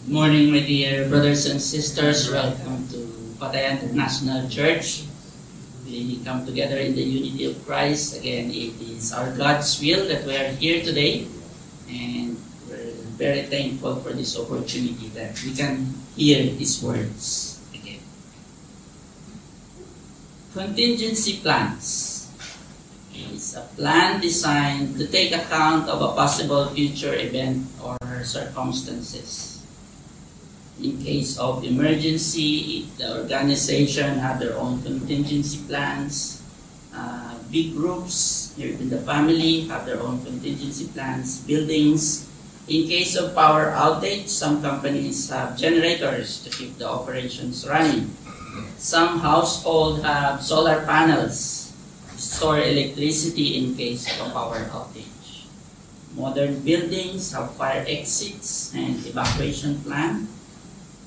Morning, my dear brothers and sisters. Welcome to Patayan International Church. We come together in the unity of Christ. Again, it is our God's will that we are here today, and we're very thankful for this opportunity that we can hear His words again. Contingency plans is a plan designed to take account of a possible future event or circumstances. In case of emergency, the organization have their own contingency plans. Big groups here in the family have their own contingency plans. Buildings. In case of power outage, some companies have generators to keep the operations running. Some households have solar panels to store electricity in case of a power outage. Modern buildings have fire exits and evacuation plan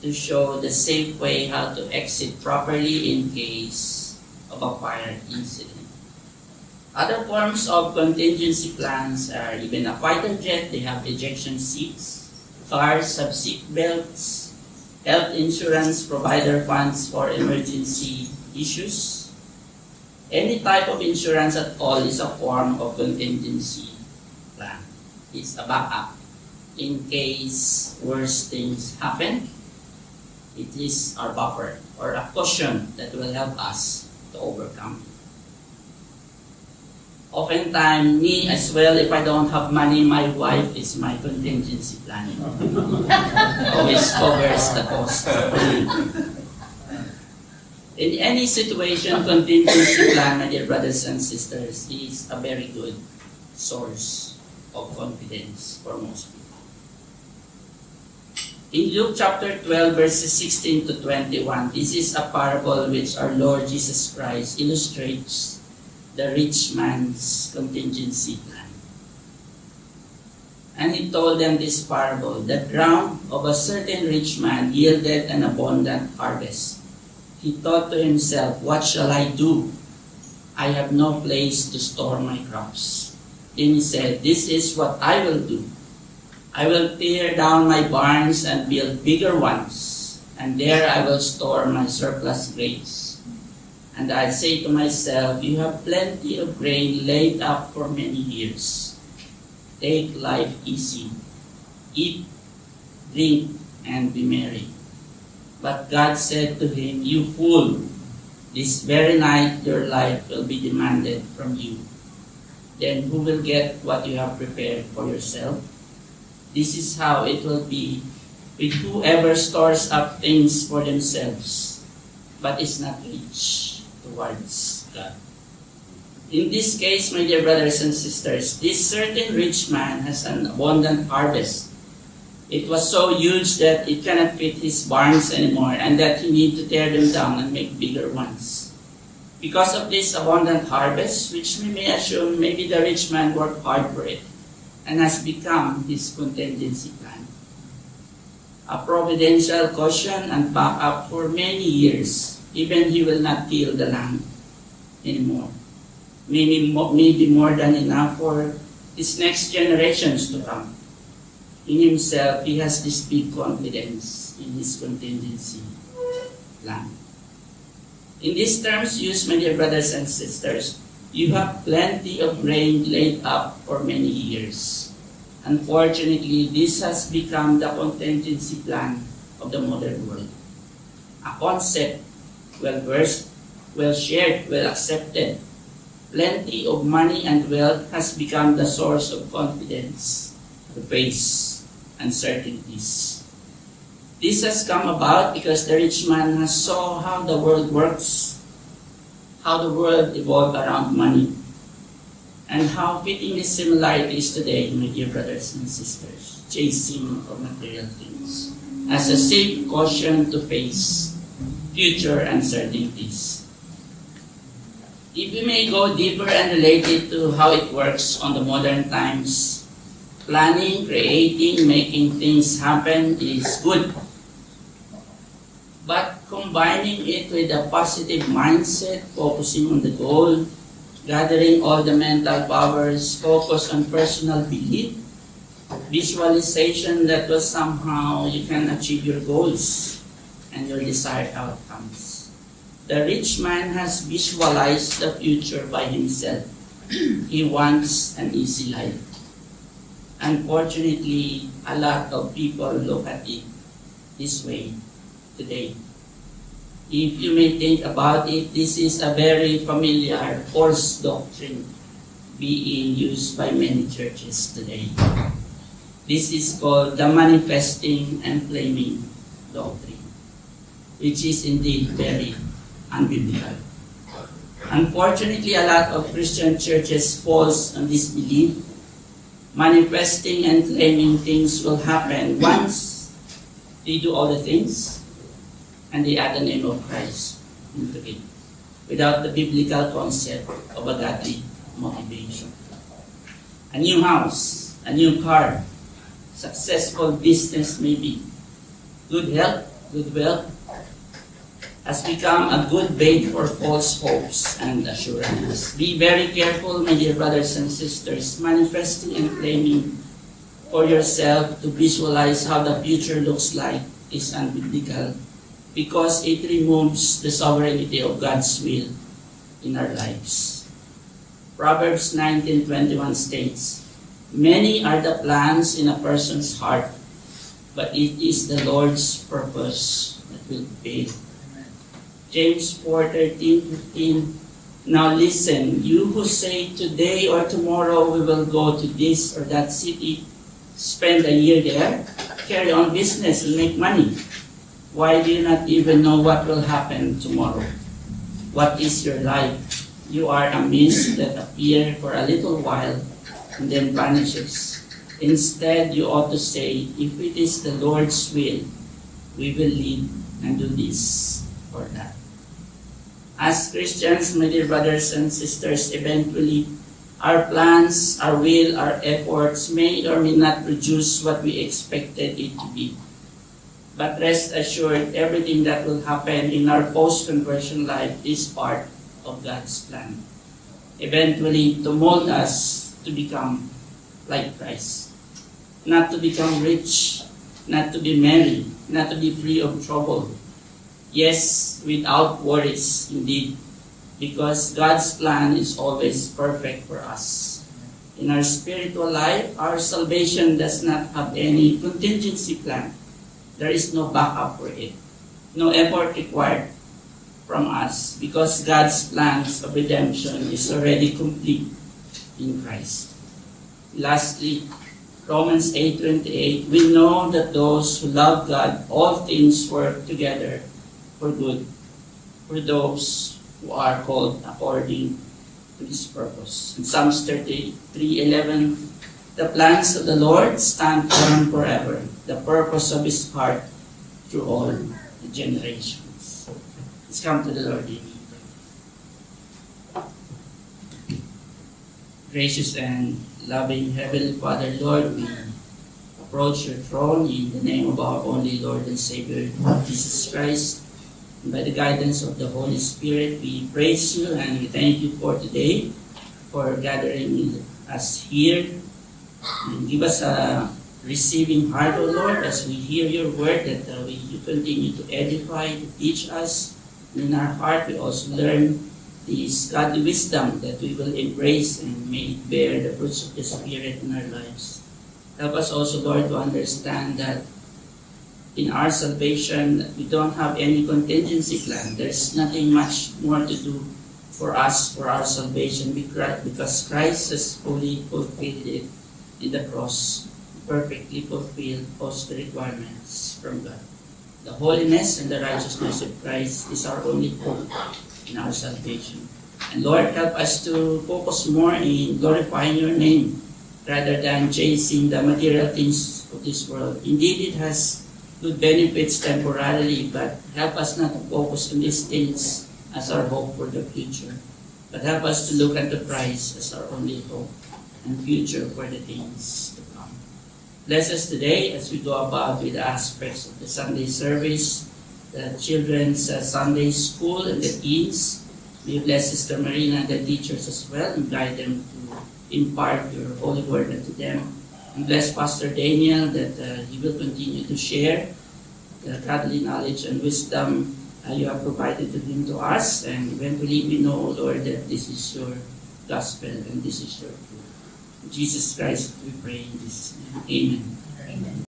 to show the safe way how to exit properly in case of a fire incident. Other forms of contingency plans are even a fighter jet, they have ejection seats. Cars have seat belts. Health insurance provider funds for emergency issues. Any type of insurance at all is a form of contingency plan. It's a backup in case worse things happen. It is our buffer or a cushion that will help us to overcome. Oftentimes, me as well, if I don't have money, my wife is my contingency plan. Always covers the cost. In any situation, contingency plan, my dear brothers and sisters, is a very good source of confidence for most people. In Luke chapter 12, verses 16 to 21, this is a parable which our Lord Jesus Christ illustrates the rich man's contingency plan. And He told them this parable: the ground of a certain rich man yielded an abundant harvest. He thought to himself, "What shall I do? I have no place to store my crops." Then he said, "This is what I will do. I will tear down my barns and build bigger ones, and there I will store my surplus grains. And I say to myself, you have plenty of grain laid up for many years. Take life easy. Eat, drink, and be merry." But God said to him, "You fool, this very night your life will be demanded from you. Then who will get what you have prepared for yourself? This is how it will be with whoever stores up things for themselves, but is not rich towards God." In this case, my dear brothers and sisters, this certain rich man has an abundant harvest. It was so huge that it cannot fit his barns anymore, and that he needs to tear them down and make bigger ones. Because of this abundant harvest, which we may assume maybe the rich man worked hard for it, and has become his contingency plan. A providential cushion and backup for many years. Even he will not till the land anymore. Maybe more than enough for his next generations to come. In himself, he has this big confidence in his contingency plan. In these terms used, my dear brothers and sisters, you have plenty of grain laid up for many years. Unfortunately, this has become the contingency plan of the modern world. A concept well-versed, well-shared, well-accepted. Plenty of money and wealth has become the source of confidence to face uncertainties. This has come about because the rich man has saw how the world works, how the world evolved around money, and how fitting the similarities today, my dear brothers and sisters, chasing of material things as a safe caution to face future uncertainties. If we may go deeper and relate it to how it works on the modern times, planning, creating, making things happen is good. But combining it with a positive mindset, focusing on the goal, gathering all the mental powers, focus on personal belief, Visualization that will somehow you can achieve your goals and your desired outcomes. The rich man has visualized the future by himself. He wants an easy life. Unfortunately, a lot of people look at it this way today. If you may think about it, this is a very familiar false doctrine being used by many churches today. This is called the manifesting and claiming doctrine, which is indeed very unbiblical. Unfortunately, a lot of Christian churches falls on this belief. Manifesting and claiming things will happen once they do all the things and they add the name of Christ into it, without the biblical concept of a godly motivation. A new house, a new car, successful business maybe, good health, good wealth, has become a good bait for false hopes and assurance. Be very careful, my dear brothers and sisters, manifesting and claiming for yourself to visualize how the future looks like is unbiblical, because it removes the sovereignty of God's will in our lives. Proverbs 19:21 states, "Many are the plans in a person's heart, but it is the Lord's purpose that will prevail." James 4:13-15, "Now listen, you who say today or tomorrow we will go to this or that city, spend a year there, carry on business and make money. Why do you not even know what will happen tomorrow? What is your life? You are a mist that appears for a little while and then vanishes. Instead, you ought to say, if it is the Lord's will, we will live and do this or that." As Christians, my dear brothers and sisters, eventually our plans, our will, our efforts may or may not produce what we expected it to be. But rest assured, everything that will happen in our post-conversion life is part of God's plan. Eventually, to mold us to become like Christ. Not to become rich, not to be merry, not to be free of trouble. Yes, without worries, indeed, because God's plan is always perfect for us. In our spiritual life, our salvation does not have any contingency plan. There is no backup for it. No effort required from us, because God's plans of redemption is already complete in Christ. Lastly, Romans 8:28, we know that those who love God, all things work together for good, for those who are called according to His purpose. In Psalms 33:11, the plans of the Lord stand firm forever, the purpose of His heart through all the generations. Let's come to the Lord in prayer. Gracious and loving Heavenly Father, Lord, we approach your throne in the name of our only Lord and Savior, Jesus Christ. And by the guidance of the Holy Spirit, we praise you and we thank you for today, for gathering us here. And give us a receiving heart, O Lord, as we hear your word, that you continue to edify, to teach us. And in our heart, we also learn this godly wisdom that we will embrace and may bear the fruits of the Spirit in our lives. Help us also, Lord, to understand that in our salvation, we don't have any contingency plan. There's nothing much more to do for us, for our salvation, because Christ has fully fulfilled it in the cross, perfectly fulfilled all the requirements from God. The holiness and the righteousness of Christ is our only hope in our salvation. And Lord, help us to focus more in glorifying your name rather than chasing the material things of this world. Indeed, it has good benefits temporarily, but help us not to focus on these things as our hope for the future, but help us to look at the prize as our only hope and future for the things to come. Bless us today as we go about with the aspects of the Sunday service, the children's Sunday school, and the teens. May you bless Sister Marina and the teachers as well, and guide them to impart your holy word unto them. And bless Pastor Daniel that he will continue to share the godly knowledge and wisdom you have provided to him to us. And eventually we know, Lord, that this is your gospel and this is your truth. In Jesus Christ we pray in Jesus' name. Amen. Amen.